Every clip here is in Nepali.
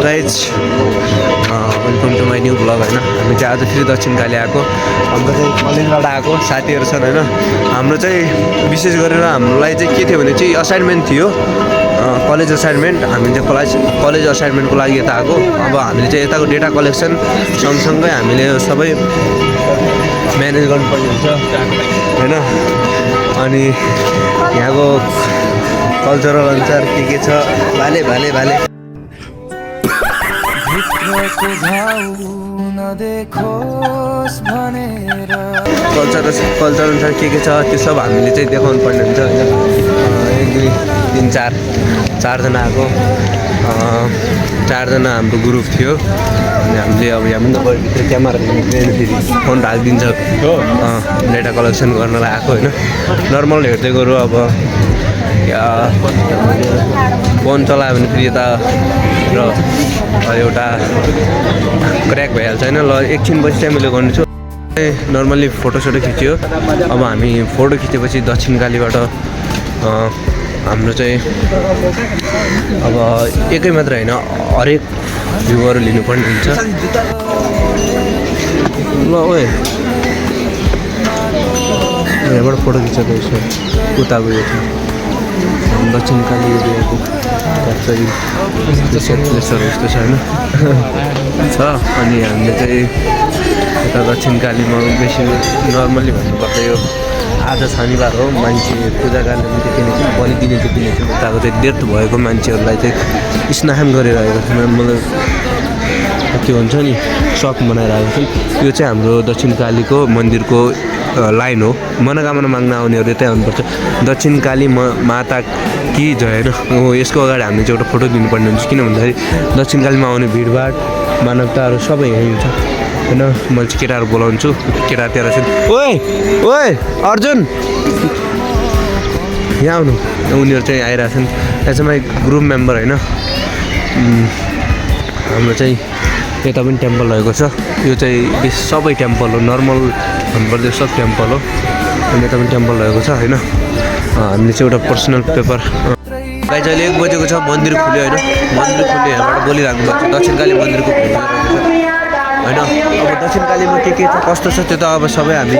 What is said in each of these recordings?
Guys welcome to my new blog होइन हामी चाहिँ आज फेरि दक्षिण काली आएको हाम्रो चाहिँ कलेजबाट आएको साथीहरू छन् होइन हाम्रो चाहिँ विशेष गरेर हामीलाई चाहिँ के थियो भने चाहिँ असाइनमेन्ट थियो कलेज असाइनमेन्ट हामी चाहिँ कलेज असाइनमेन्टको लागि यता आएको अब हामीले चाहिँ यताको डेटा कलेक्सन सँगसँगै हामीले सबै म्यानेज गर्नुपर्ने हुन्छ होइन अनि यहाँको कल्चरल अनुसार के छ भाले भाले भाले कल्चर अनुसार के छ त्यो सब हामीले चाहिँ देखाउनु पर्ने हुन्छ होइन 1 2 3 4 चारजना आएको चारजना हाम्रो ग्रुप थियो अनि हामीले अब यहाँ भित्र क्यामेरा फेरि फोन राखिदिन्छ डेटा कलेक्सन गर्नलाई आएको होइन नर्मल हेर्दै गरौँ अब फोन चलायो भने फेरि यता र एउटा क्र्याक भइहाल्छ होइन ल एकछिन पछि चाहिँ मैले गर्नेछु नर्मल्ली फोटोसोटो खिच्यो अब हामी फोटो खिचेपछि दक्षिण कालीबाट हाम्रो चाहिँ अब एकै मात्र होइन हरेक भ्यूहरू लिनुपर्ने हुन्छ ल ओए यहाँबाट फोटो खिचेको यसो उता गयो दक्षिण काली एरियाको प्लेसहरू यस्तो छ होइन छ अनि हामीले चाहिँ यता दक्षिण कालीमा बेसी नर्मल्ली भन्नुपर्दा यो आज शनिबार हो मान्छे पूजा गर्ने त्यति नै चाहिँ बलि दिने त्यति नै चाहिँ उताको चाहिँ डेथ भएको मान्छेहरूलाई चाहिँ स्नान गरिरहेको छ मतलब के भन्छ नि सक बनाइरहेको छ यो चाहिँ हाम्रो दक्षिण कालीको मन्दिरको लाइन हो मनोकामना माग्न आउनेहरू यतै आउनुपर्छ दक्षिण काली माता कि जय होइन हो यसको अगाडि हामीले चाहिँ एउटा फोटो दिनुपर्ने हुन्छ किन भन्दाखेरि दक्षिण कालीमा आउने भिडभाड मानवताहरू सबै यहीँ हुन्छ होइन मैले चाहिँ केटाहरू बोलाउँछु केटा तेह्र चाहिँ ओए ओए अर्जुन यहाँ आउनु उनीहरू चाहिँ आइरहेछन् यहाँ चाहिँ माई ग्रुप मेम्बर होइन हाम्रो चाहिँ यता पनि टेम्पल रहेको छ यो चाहिँ बेसी सबै टेम्पल हो नर्मल भन्नुपर्दा सब टेम्पल हो अनि यता पनि टेम्पल रहेको छ होइन हामीले चाहिँ एउटा पर्सनल पेपर गाइज अहिले 1 बजेको छ मन्दिर खुल्यो होइन मन्दिर खुल्यो यहाँबाट बोलिराख्नु भएको छ दक्षिण काली मन्दिरको खुल्यो होइन अब दक्षिण कालीमा के छ कस्तो छ त्यो त अब सबै हामी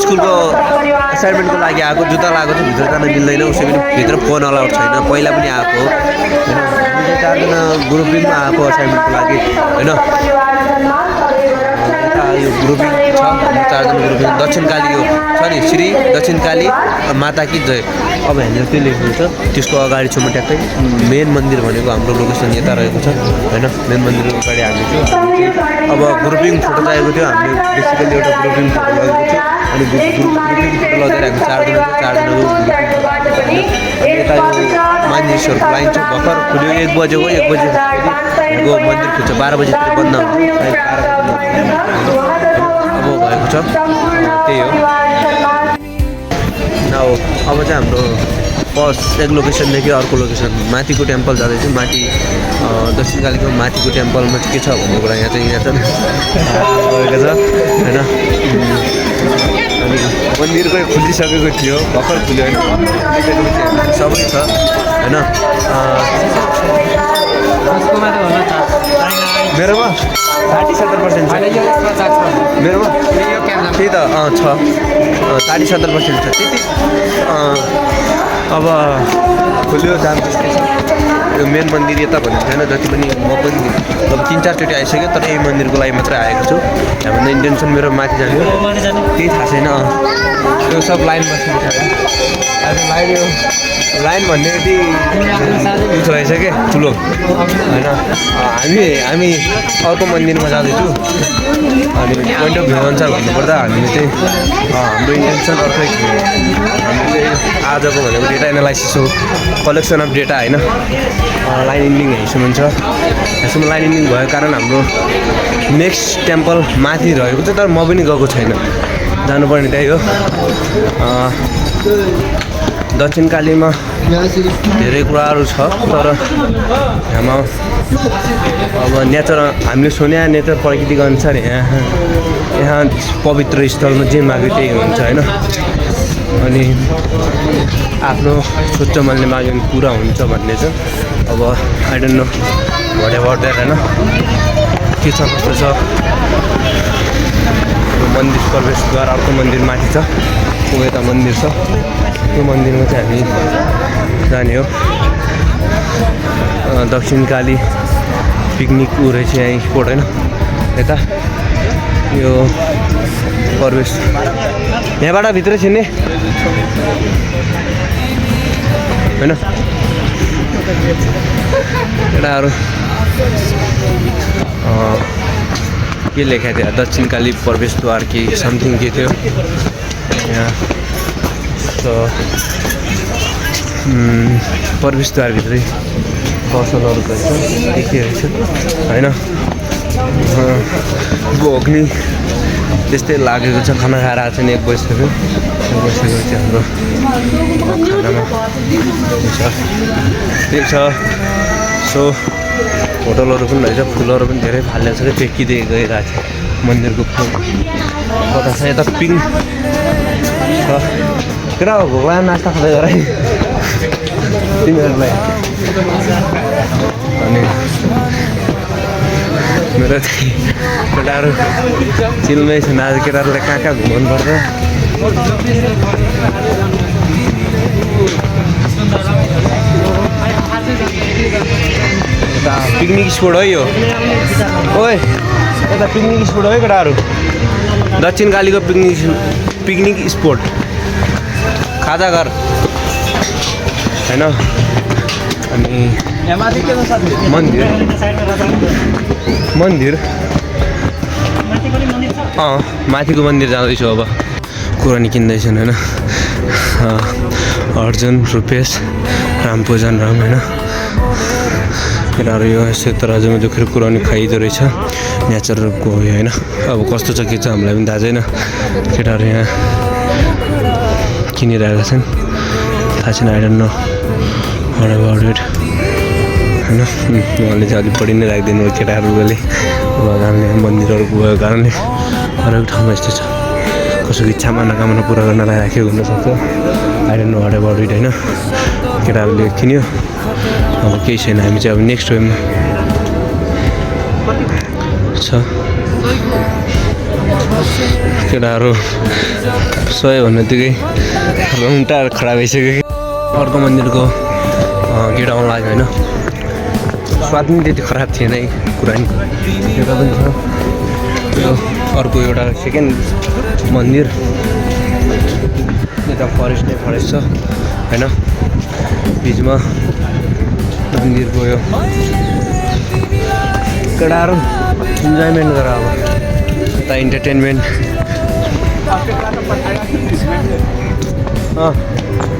स्कुलको असाइनमेन्टको लागि आएको जुत्ता लगाएको चाहिँ भित्र जान मिल्दैन उसै पनि भित्र फोन अलाउड छैन पहिला पनि आएको होइन हामी चाहिँ 4जना ग्रुपिङमा आएको असाइनमेन्टको लागि होइन यता यो ग्रुपिङ छ 4जना ग्रुपिङ दक्षिण काली यो छ नि श्री दक्षिण काली माता कि जय अब हामीले त्यो लेख्नु छ त्यसको अगाडि छु म ट्याक्कै मेन मन्दिर भनेको हाम्रो लोकेसन यता रहेको छ होइन मेन मन्दिरको अगाडि हामी छु अब ग्रुपिङ फोटो चाहिएको थियो हामीले बेसिकली एउटा ग्रुपिङ फोटो लगेको थियो अनि ग्रुपिङ फोटो लगेर हामी 4जना अनि यता यो मानिसहरूको लाइन छ भर्खर खुल्यो 1 बजेको 1 बजे यहाँको मन्दिर खुल्छ 12 बजीतिर बन्द हुन्छ अब भएको छ त्यही हो अब चाहिँ हाम्रो फर्स्ट एक लोकेसनदेखि अर्को लोकेसन माथिको टेम्पल जाँदैछु माथि दक्षिण कालीको माथिको टेम्पलमा चाहिँ के छ भन्ने कुरा यहाँ चाहिँ गएको छ होइन अनि मन्दिरकै खुलिसकेको थियो भर्खर खुल्यो होइन सबै छ होइन मेरोमा 60-70% छ मेरोमा त्यही त छ 60-70% छ त्यति अब खुल्यो जाम त्यस्तै छ यो मेन मन्दिर यता भनेको छैन जति पनि म पनि अब 3-4 चोटि आइसक्यो तर यही मन्दिरको लागि मात्रै आएको छु हामीलाई इन्टेन्सन मेरो माथि जाने केही थाहा छैन यो सब लाइन बसेको छ लाइन यो लाइन भन्ने यति उयो रहेछ क्या ठुलो होइन हामी अर्को मन्दिरमा जाँदैछु अनि पोइन्ट अफ भ्यू अनुसार भन्नुपर्दा हामीले चाहिँ हाम्रो इन्टेन्सन अर्कै थियो हामीले चाहिँ आजको भनेको डेटा एनालाइसिस हो कलेक्सन अफ डेटा होइन लाइन इन्डिङ यहीँसम्म छ यहाँसम्म लाइन इन्डिङ भएको कारण हाम्रो नेक्स्ट टेम्पल माथि रहेको छ तर म पनि गएको छैन जानुपर्ने त्यही हो दक्षिण कालीमा धेरै कुराहरू छ तर हाम्रा अब नेचर हामीले सुने नेचर प्रकृतिको अनुसार यहाँ पवित्र स्थलमा जे माग्यो त्यही हुन्छ हैन। अनि आफ्नो सोच मनले माग्यो भने पुरा हुन्छ भन्ने छ। अब आई डोन्ट नो भरे बढ्दैन होइन के छ कस्तो छ मन्दिर प्रवेशद्वार अर्को मन्दिर माथि छ ऊ यता मन्दिर छ त्यो मन्दिरमा चाहिँ हामी जाने हो दक्षिण काली पिकनिक ऊ रहेछ यहाँ स्पोट होइन यता यो प्रवेश यहाँबाट भित्र छिर्ने होइन केटाहरू के लेखेको थियो दक्षिण काली प्रवेशद्वार कि समथिङ के थियो यहाँ प्रवेशद्वारभित्रै पसलहरू रहेछ के रहेछ होइन भोक नि त्यस्तै लागेको छ खाना खाएर आएको छ नि 1 बजिसक्यो चाहिँ हाम्रो खानामा ठिक छ सो होटलहरू पनि रहेछ फुलहरू पनि धेरै फालेको छ क्या पेकिँदै गइरहेको छ मन्दिरको फुल कता छ यता पिङ छ केटा भोक लाग्यो नास्ता खाँदै गर तिमीहरूलाई अनि मेरो चाहिँ केटाहरू चिलमै छन् आज केटाहरूले कहाँ कहाँ घुमाउनु पर्छ यता पिकनिक स्पोट हो यो ओए यता पिकनिक स्पोट हो केटाहरू दक्षिण कालीको पिकनिक स्पोट खाजा घर होइन अनि मन्दिर माथिको मन्दिर जाँदैछु अब कुरानी किन्दैछन् होइन अर्जुन रुपेश रामपूजन राम होइन केटाहरू यो सेतराजुमा जोखेर कुरानी खाइदो रहेछ नेचरको हो होइन अब कस्तो छ के छ हामीलाई पनि थाहा छैन केटाहरू यहाँ किनिरहेका छन् थाहा छैन I don't know what about it होइन उहाँले चाहिँ अलिक बढी नै राखिदिनु भयो केटाहरूले भगवान्ले मन्दिरहरू गएको कारणले हरेक ठाउँमा यस्तो छ कसैको इच्छा मनोकामना पुरा गर्नलाई राखेको हुनसक्छ I don't know what about it होइन केटाहरूले किन्यो अब केही छैन हामी चाहिँ अब नेक्स्ट वेमा छ केटाहरू सय भन्नेबित्तिकै रुम्टा खडा भइसक्यो कि अर्को मन्दिरको गेट आउनु लाग्यो होइन स्वाद पनि त्यति खराब थिएन है कुरानी एउटा पनि छ यो अर्को एउटा सेकेन्ड मन्दिर यता फरेस्ट नै फरेस्ट छ होइन बिचमा मन्दिरको यो केटाहरू इन्जोयमेन्ट गर अब यता इन्टरटेनमेन्ट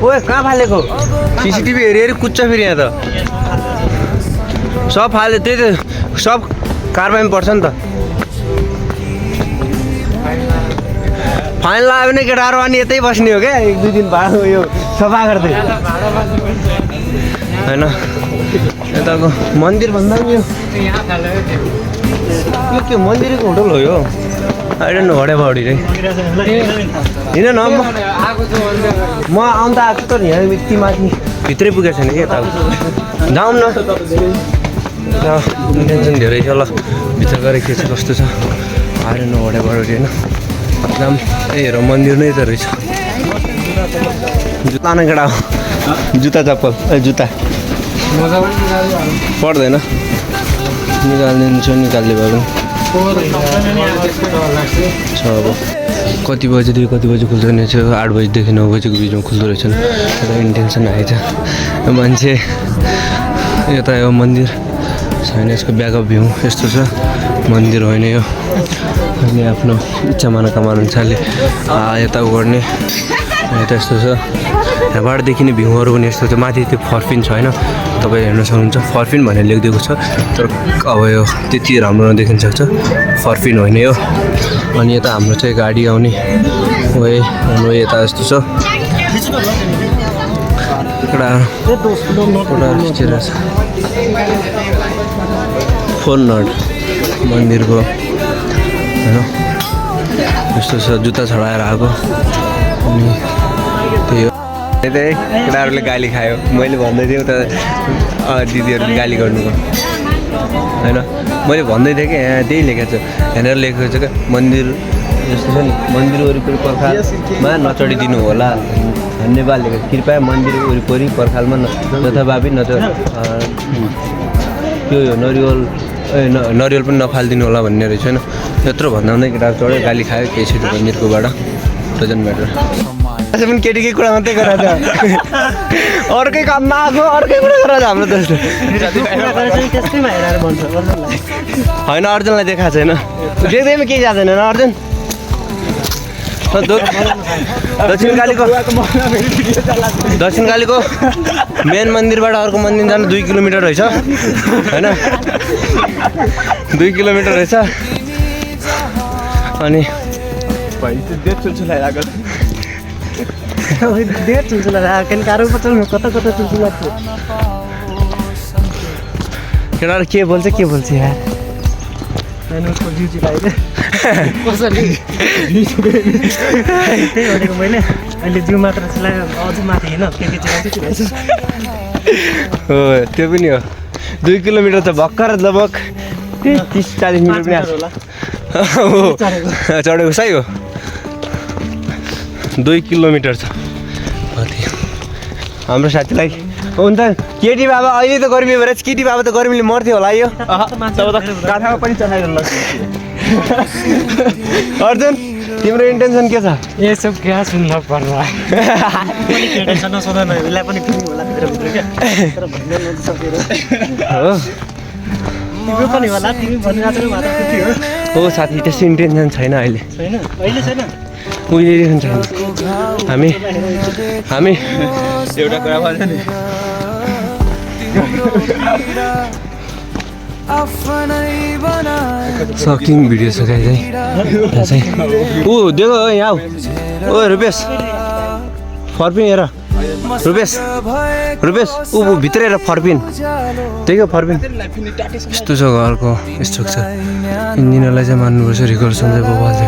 ओए कहाँ फालेको सिसिटिभी हेरी कुद्छ फेरि यहाँ त सब फाल्यो त्यही त सब कारबाहीमा पर्छ नि त फाइन लाग्यो भने केटाहरू अनि यतै बस्ने हो क्या 1-2 दिन बाद यो सफा गर्दै होइन यताको मन्दिर भन्दा पनि यो के मन्दिरको होटल हो यो I don't know what about it है हिँड न म आउनु त आएको त यहाँ यति माथि भित्रै पुगेको छैन कि यता जाउँ न टेन्सन धेरै छ ल भित्र गएर के छ कस्तो छ I don't know what about it होइन एकदम हेर मन्दिर नै त रहेछ जुत्ता न केटा जुत्ता चप्पल जुत्ता पर्दैन निकालिदिन्छु निकाल्ने भयो छ अब कति बजीदेखि कति बजी खुल्दो रहेछ 8 बजीदेखि 9 बजीको बिचमा खुल्दो रहेछ एउटा इन्टेन्सन आएछ मान्छे यता यो मन्दिर छैन यसको ब्याकअप भ्यू यस्तो छ मन्दिर होइन यो अनि आफ्नो इच्छा मनोकामना अनुसारले यता गर्ने यता यस्तो छ यहाँबाट देखिने भ्यूहरू पनि यस्तो छ माथि त्यो फर्फिन छ होइन तपाईँ हेर्न सक्नुहुन्छ फर्फिन भनेर लेखिदिएको छ तर अब यो त्यति राम्रो नदेखिन सक्छ फर्फिन होइन यो अनि यता हाम्रो चाहिँ गाडी आउने वे हाम्रो यता यस्तो छ एउटा फोन नट मन्दिरको होइन यस्तो छ जुत्ता छडाएर आएको अनि त्यही हो केटाहरूले गाली खायो मैले भन्दै थिएँ त दिदीहरूले गाली गर्नुको होइन मैले भन्दै थिएँ कि यहाँ त्यही लेखेको छु हेरेर लेखेको छु क्या मन्दिर यस्तो छ नि मन्दिर वरिपरि पर्खालमा नचढिदिनु होला धन्यवाद लेखेको कृपया मन्दिर वरिपरि पर्खालमा नथाभावी त्यो नरिवल नरिवल पनि नफालिदिनु होला भन्ने रहेछ होइन यत्रो भन्दा भन्दै केटाहरू चढ्यो गाली खायो केही छैन मन्दिरकोबाट डजन्ट म्याटर अझै पनि केटीकै कुरा मात्रै गराएको अर्कै काममा आएको अर्कै कुरा गराएको हाम्रो जस्तो होइन अर्जुनलाई देखाएको छैन देख्दैमा केही जाँदैन अर्जुन दक्षिण कालीको मेन मन्दिरबाट अर्को मन्दिर जानु 2 किलोमिटर रहेछ होइन 2 किलोमिटर रहेछ अनि केटाहरू के बोल्छ यार त्यही भनेको मैले अहिले जिउ मात्र चलायो अझै माथि होइन के चलाउँछु हो त्यो पनि हो 2 किलोमिटर त भर्खर लगभग 30-40 मिनट पनि आएको हो चढेको सही हो 2 किलोमिटर छ हाम्रो साथीलाई हुन्छ केटी बाबा अहिले त गर्मी भएर केटी बाबा त गर्मीले मर्थ्यो होला यो काठमा पनि चलाएर अर्जुन तिम्रो इन्टेन्सन के छ यसो क्या सुन्न पर्ला नसोधा उसलाई पनि फिलिङ होला भित्रभित्र क्या तर भन्न नसकेर हो तिम्रो पनि होला तिमी भनिरहेको मात्र खुसी हो साथी त्यस्तो इन्टेन्सन छैन अहिले छैन अहिले छैन उहिलेदेखि छैन हामी एउटा कुरा भन्छ नि सकिङ भिडियो छ गाइस है यहाँ चाहिँ ऊ देखो यहाँ ओ रुपेश फर्पिन हेर रुपेश ऊ भित्र हेर फर्पिन देखो फर्पिन यस्तो छ घरको यस्तो छ इन्जिनियरलाई चाहिँ मान्नुपर्छ रिकर्ड सन्जय बबालले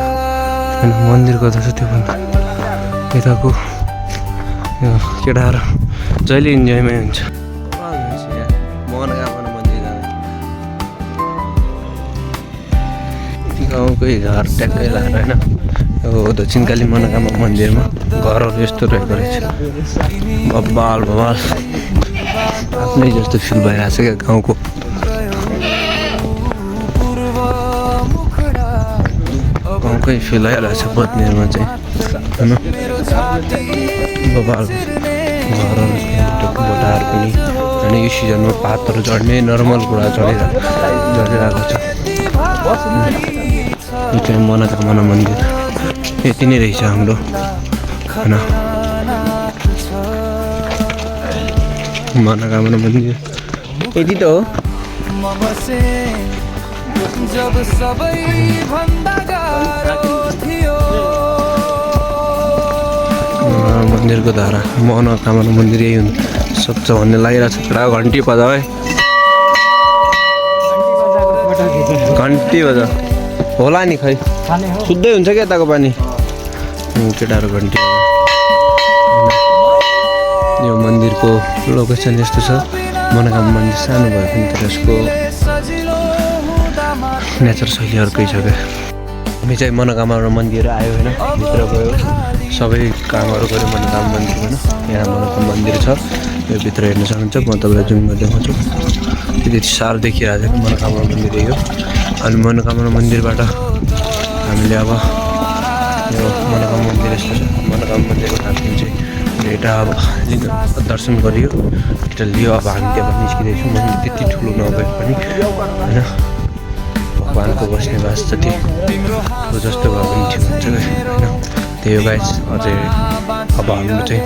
होइन मन्दिरको त छ त्यो पनि यताको केटाहरू जहिले इन्जोयमै हुन्छ गाउँकै घर ट्याक्कै लगाएर होइन यो दक्षिणकाली मनोकामना मन्दिरमा घरहरू यस्तो रहेको रहेछ बबाल आफ्नै जस्तो फिल भइरहेको छ क्या गाउँको गाउँकै फिल आइरहेको छ बत्नेरमा चाहिँ होइन बबाल घरहरू बोटाहरू पनि होइन यो सिजनमा पातहरू झर्ने नर्मल कुरा झरिरहेको छ यो चाहिँ मनोकामना मन्दिर यति नै रहेछ हाम्रो होइन मनोकामना मन्दिर यति त हो मन्दिरको धारा मनोकामना मन्दिर यही हुन्छ सक्छ भन्ने लागिरहेको छ पुरा घन्टी बजा है घन्टी बजा होला नि खै शुद्धै हुन्छ क्या यताको पानी केटाहरू घन्टी यो मन्दिरको लोकेसन यस्तो छ मनोकामना मन्दिर सानो भए पनि तर यसको नेचर शैली अर्कै छ क्या हामी चाहिँ मनोकामना मन्दिर आयो होइन भित्र गयो सबै कामहरू गऱ्यो मनोकामना मन्दिर होइन यहाँ मनोकामना मन्दिर छ यो भित्र हेर्न सक्नुहुन्छ म तपाईँलाई जुम गरेर देखाउँछु त्यति साह्रो देखिरहेको छैन मनोकामना मन्दिर यो अनि मनोकामना मन्दिरबाट हामीले अब यो मनोकामना मन्दिर यस्तो छ मनोकामना मन्दिरको हामी चाहिँ एउटा अब दर्शन गरियो एउटा लियो अब हामी त्यहाँ निस्किँदैछौँ मन्दिर त्यति ठुलो नभए पनि होइन भगवान्को बस्ने बास जति जस्तो भए पनि ठिक हुन्छ होइन त्यही हो गाइस अझै अब हाम्रो चाहिँ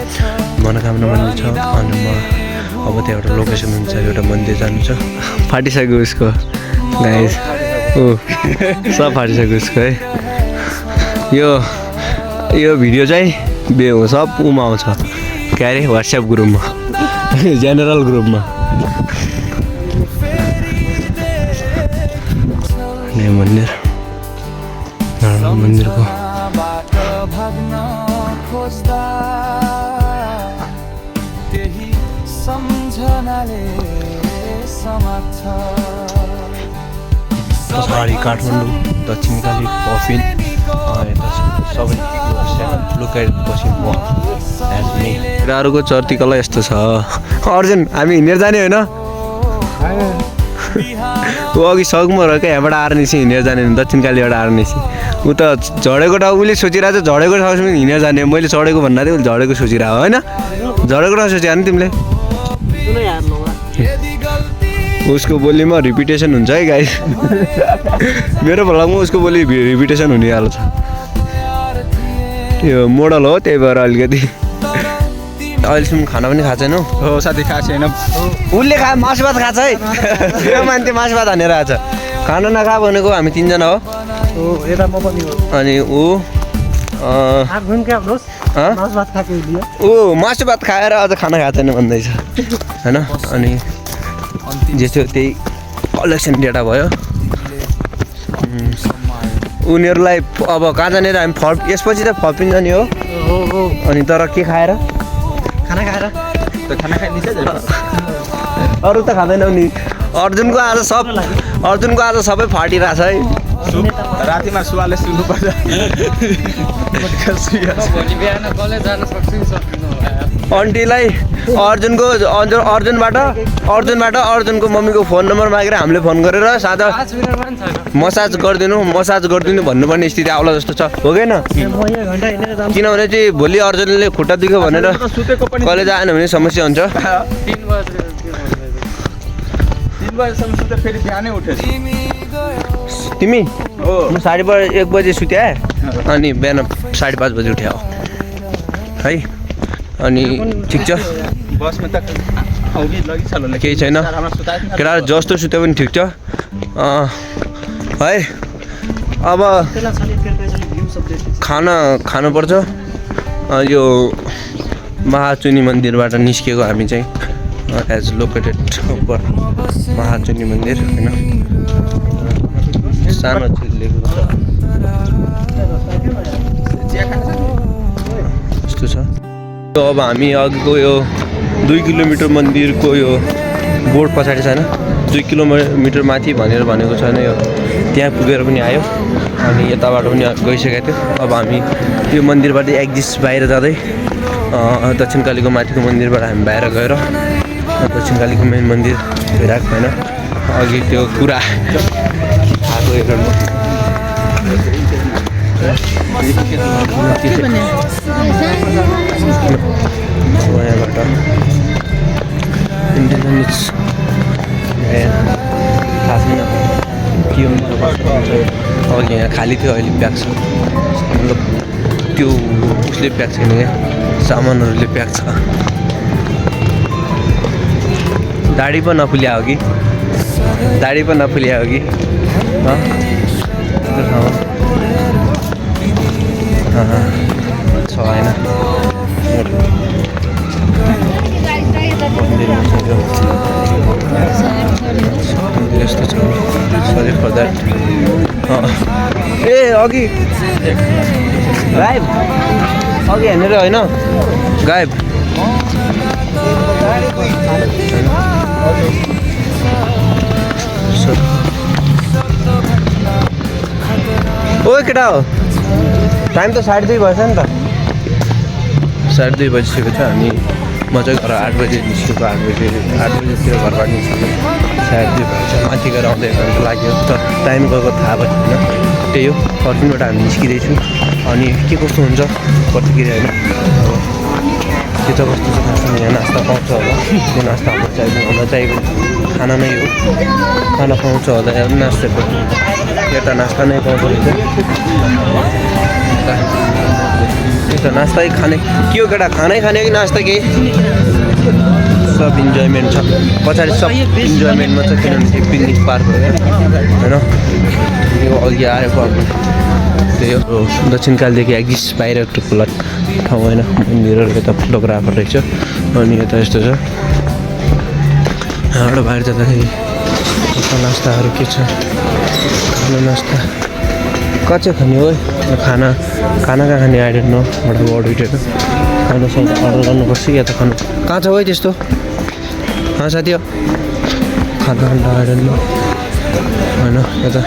मनोकामना मन्दिर छ अनि म अब त्यहाँ एउटा लोकेसन हुन्छ एउटा मन्दिर जानु छ फाटिसक्यो उसको गाइस सब फाटिसक्यो उसको है यो भिडियो चाहिँ सब उमा आउँछ के अरे वाट्सएप ग्रुपमा जेनरल ग्रुपमा मन्दिर मन्दिरको पछाडि काठमाडौँ दक्षिणकाली कफिन यता सबै लुकाएपछि म केटाहरूको चर्तीकला यस्तो छ अर्जुन हामी हिँडेर जाने होइन ऊ अघि सगमा र क्या यहाँबाट आएर निसी हिँडेर जाने दक्षिणकालीबाट आएर निसी ऊ त झडेको ठाउँ उसले सोचिरहेको छ झडेको ठाउँसम्म हिँडेर जाने मैले चढेको भन्दा थियो उसले झडेको सोचिरहेको होइन झडेको ठाउँ सोचिरहेको नि तिमीले उसको बोलीमा रिपिटेसन हुन्छ है गाइस मेरो भलामा उसको बोली रिपिटेसन हुनेहाल्छ यो मोडल हो त्यही भएर अलिकति अहिलेसम्म खाना पनि खाएको छैन हो साथी खाएको छैन उसले मासु भात खान्छ है यो मान्छे मासु भात हानेर आएको छ खाना नखा भनेको हामी तिनजना हो अनि ऊ ऊ मासु भात खाएर अझ खाना खाएको छैन भन्दैछ होइन अनि जे थियो त्यही कलेक्सन डेटा भयो उनीहरूलाई अब कहाँ जानेर हामी यसपछि त फर्पिन जाने हो अनि तर के खाएर खाना खाइदिन्छ अरू त खाँदैनौ नि अर्जुनको आज सबै फाटिरहेछ है रातिमा सुवाले सुन्नुपर्छ आन्टीलाई अर्जुनको मम्मीको फोन नम्बर मागेर हामीले फोन गरेर सादा मसाज गरिदिनु भन्नुपर्ने स्थिति आउला जस्तो छ हो कि होइन किनभने चाहिँ भोलि अर्जुनले खुट्टा दुख्यो भनेर कलेज आएन भने समस्या हुन्छ 3 बजेसम्म सुते फेरि बिहानै उठेछ तिमी म 1:30 बजे सुते अनि बिहान 5:30 बजे उठ्यो है अनि ठिक छ बसमा त औगी लगिसल्यो केही छैन केटा जस्तो सुत्यो पनि ठिक छ है अब खानुपर्छ यो महाचुनी मन्दिरबाट निस्केको हामी चाहिँ एज लोकेटेड अप्पर महाचुनी मन्दिर होइन सानो लेखेको छ यस्तो छ अब हामी अघिको यो 2 किलोमिटर मन्दिरको यो बोर्ड पछाडि छैन 2 किलोमिटर माथि भनेर भनेको छैन यो त्यहाँ पुगेर पनि आयो अनि यताबाट पनि गइसकेको थियो अब हामी त्यो मन्दिरबाट एक्जिस्ट बाहिर जाँदै दक्षिणकालीको माथिको मन्दिरबाट हामी बाहिर गएर दक्षिणकालीको मेन मन्दिर भइरहेको होइन अघि त्यो कुरा खाएको हेर्नु यहाँबाट इन्डिपेन्डेन्स थाहा छैन के हुन्छ अघि यहाँ खाली थियो अहिले प्याक छ मतलब त्यो उसले प्याक छैन क्या सामानहरूले प्याक छ दाढी पो नफुल्या हो कि छ होइन यस्तो छ सरी फर द्याट ए अघि गायब हेर्नेर होइन गायब ओ केटा हो टाइम त 2:30 भएछ नि त 2:30 बजिसकेको छ हामी म चाहिँ घर 8 बजे निस्केको 8 बजेतिर घरबाट निस्केको 2:30 भएछ माथि गएर आउँदै घन्टा लाग्यो तर टाइम गएको थाहा भयो होइन त्यही हो फर्किनबाट हामी निस्किँदैछु अनि के कस्तो हुन्छ प्रतिक्रिया होइन के छ कस्तो छ थाहा छैन यहाँ नास्ता पाउँछ होला त्यो नास्ता हाम्रो चाहिएको खाना नै हो खाना पाउँछ होला नास्ताको यता नास्ता नै पाउँछ रहेछ यता नास्तै खाने के हो केटा खानै खाने कि नास्ता केही सब इन्जोयमेन्ट छ पछाडि सब इन्जोयमेन्टमा छ किनभने त्यो पिकनिक पार्क हो होइन यो अघि आएको अब त्यही हो दक्षिणकालीदेखि एक्जिस्ट बाहिरको खुला ठाउँ होइन मन्दिरहरू यता फोटोग्राफर रहेछ अनि यता यस्तो छ यहाँबाट बाहिर जाँदाखेरि नास्ताहरू के छ खाना नास्ता कहाँ चाहिँ खाने हो खाना कहाँ खाने आइडन्ट नो एउटा वर्ड उठेर खाना साथ अर्डर गर्नुपर्छ या त खानु कहाँ छ है त्यस्तो साथी हो खाना आइडन्ट नो होइन यता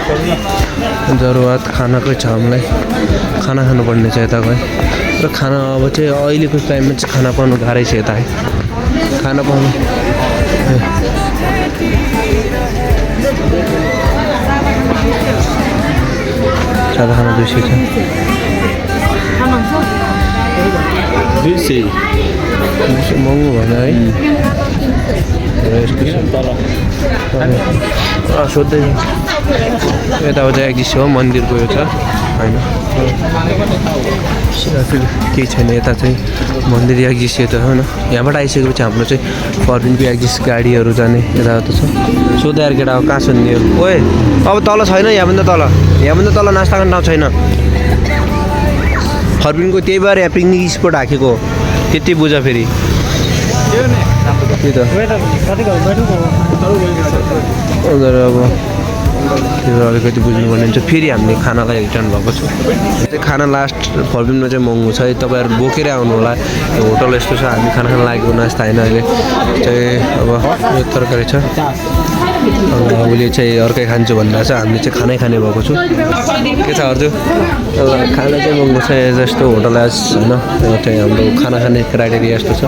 जरुरत खानाकै छ हामीलाई खाना खानुपर्ने छ यता गए र खाना अब चाहिँ अहिलेको टाइममा चाहिँ खाना पाउनु गाह्रै छ यता है खाना पाउनु सादा खाना 200 छ 200 महँगो भएन है सोध्दै यताबाट एक हो मन्दिरको यो छ होइन केही छैन यता चाहिँ मन्दिर एक्जिस यो त होइन यहाँबाट आइसकेपछि हाम्रो चाहिँ फर्बिनको एक्जिस गाडीहरू जाने यताउता छ सोध्दा यार केटा अब कहाँ सुन्ने ओए अब तल छैन यहाँभन्दा तल नास्ता गर्ने ठाउँ छैन फर्बिनको त्यही भएर यहाँ पिकनिक स्पोट हाकेको त्यति बुझ फेरि त्यही त उनीहरू अब त्यो अलिकति बुझ्नुपर्ने हुन्छ फेरि हामीले खानालाई रिटर्न भएको छ त्यो खाना लास्ट फर्बिनमा चाहिँ महँगो छ तपाईँहरू बोकेरै आउनु होला यो होटल यस्तो छ हामी खाना खान लागेको नास्ता होइन अहिले चाहिँ अब यो तरकारी छ उसले चाहिँ अर्कै खान्छु भनेर चाहिँ हामीले चाहिँ खानै खाने भएको छु के छ अर्जु खाना चाहिँ महँगो छ जस्तो होटल एज होइन चाहिँ हाम्रो खाना खाने क्राइटेरिया यस्तो छ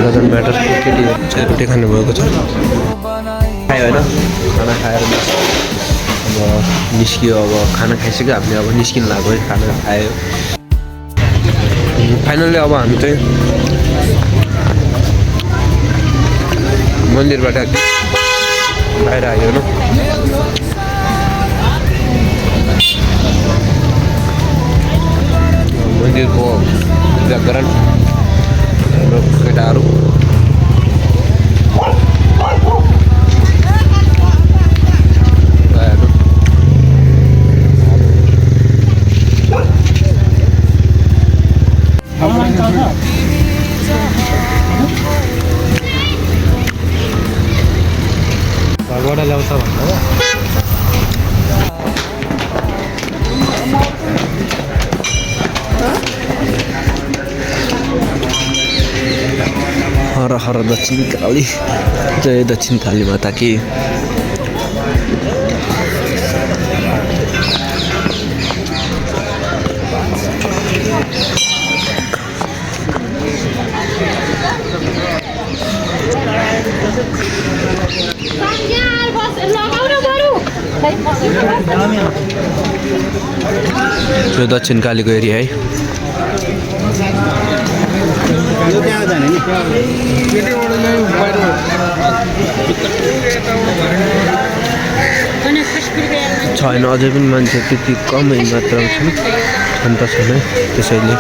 डजन्ट म्याटर केटीहरू चाहिँ रोटी खाने भएको छ खायो होइन खाना खाएर अब निस्कियो अब खाना खाइसक्यो हामीले अब निस्किनु लाग्यो है खाना खायो फाइनल्ली अब हामी चाहिँ मन्दिरबाट बाहिर आयो होइन मन्दिरको जागरण हाम्रो केटाहरू भगवान ल्याउँछ भन्दा हर हर दक्षिण काली जय दक्षिण काली माता की यो दक्षिण कालीको एरिया है छैन अझै पनि मान्छे त्यति कमै मात्रामा छन् छन् त छैन त्यसैले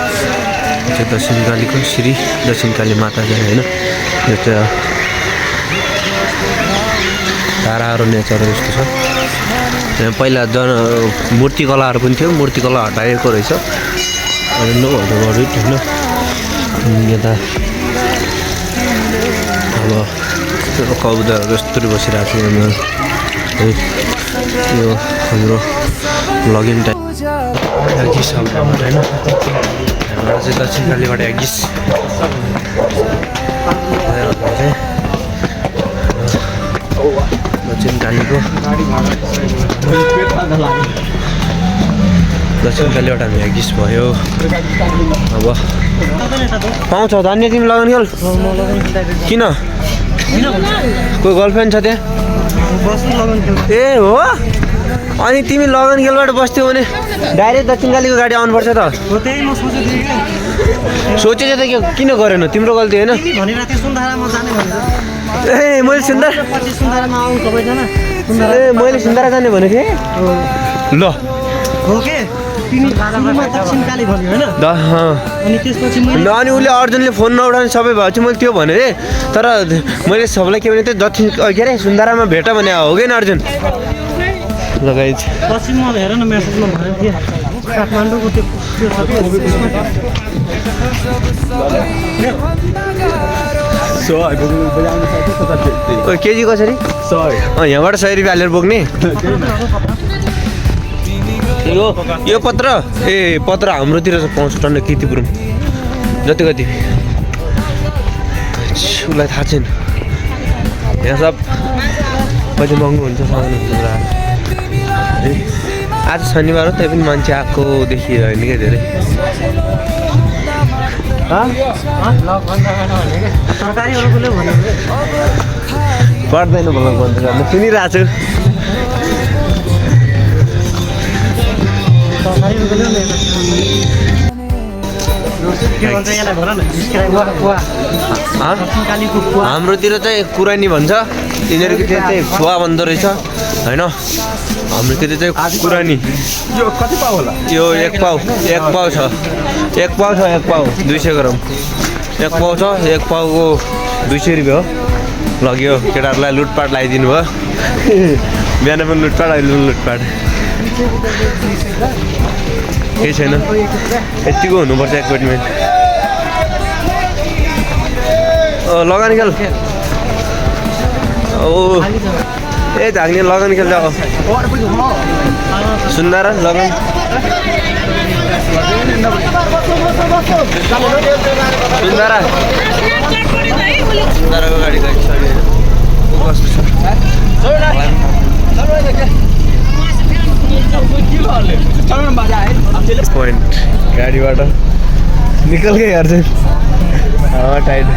चाहिँ दक्षिण कालीको श्री दक्षिण काली माता चाहिँ होइन यो चाहिँ धाराहरू नेचर यस्तो छ त्यहाँ पहिला मूर्तिकलाहरू पनि थियो मूर्तिकला हटाएको रहेछ अनि लोहरू गऱ्यो होइन यता अब कबुतरहरू यस्तरी बसिरहेको छ है यो हाम्रो लगइन टाइम एक्जिस हाम्रोबाट होइन हामीबाट चाहिँ दक्षिण कालीबाट एक्जिस दक्षिण कालीको दक्षिण कालीबाट हामी एक्जिस भयो अब पाउँछ धन्य तिमी लगन खेल किन कोही गर्लफ्रेन्ड छ त्यहाँ ए हो अनि तिमी लगन खेलबाट बस्थ्यौ भने डाइरेक्ट दक्षिण कालीको गाडी आउनुपर्छ त सोचेछ त किन गरेन तिम्रो गल्ती होइन ए मैले सुन्दारा जाने भनेको थिएँ ल अनि उसले अर्जुनले फोन नउठाउने सबै भयो चाहिँ मैले त्यो भने रे तर मैले सबैलाई के भने त्यो दक्षिण के अरे सुन्दारामा भेट भने हो कि अर्जुन लगाइन्छ पश्चिममा हेर न मेसेजमा भनेको थिएँ काठमाडौँको त्यो केजी कसरी यहाँबाट 100 रुपियाँ हालेर बोक्ने यो पत्र ए पत्र हाम्रोतिर पाउँछ टन्नै किर्तिपुर जति कति उसलाई थाहा छैन यहाँ सब कति महँगो हुन्छ सामानहरू आज शनिबार हो त्यही पनि मान्छे आएको देखिरहेन क्या धेरै सरकारीहरूकोले भन्यो पर्दैन भ्लग बन्द गर्न सुनिरहेको छु सरकारीहरूकोले के भन्छ यसलाई भन न कुवा कालीको कुवा हाम्रोतिर चाहिँ कुरानी भन्छ तिनीहरूकोतिर चाहिँ खुवा भन्दो रहेछ होइन हाम्रोतिर चाहिँ कुरानी यो कति पाउ होला यो एक पाउ छ 200 ग्राम एक पाउ छ एक पाउको 200 रुपियाँ हो लग्यो केटाहरूलाई लुटपाट लगाइदिनु भयो बिहान पनि लुटपाट अहिले पनि लुटपाट केही छैन यतिको हुनुपर्छ इक्विपमेन्ट लगा निकाल ओ ए झाग्ने लगा निकाल जाओ सुन्दर लगन सुन्दरको गाडी पोइन्ट गाडीबाट निकल गए यार चाहिँ टाइट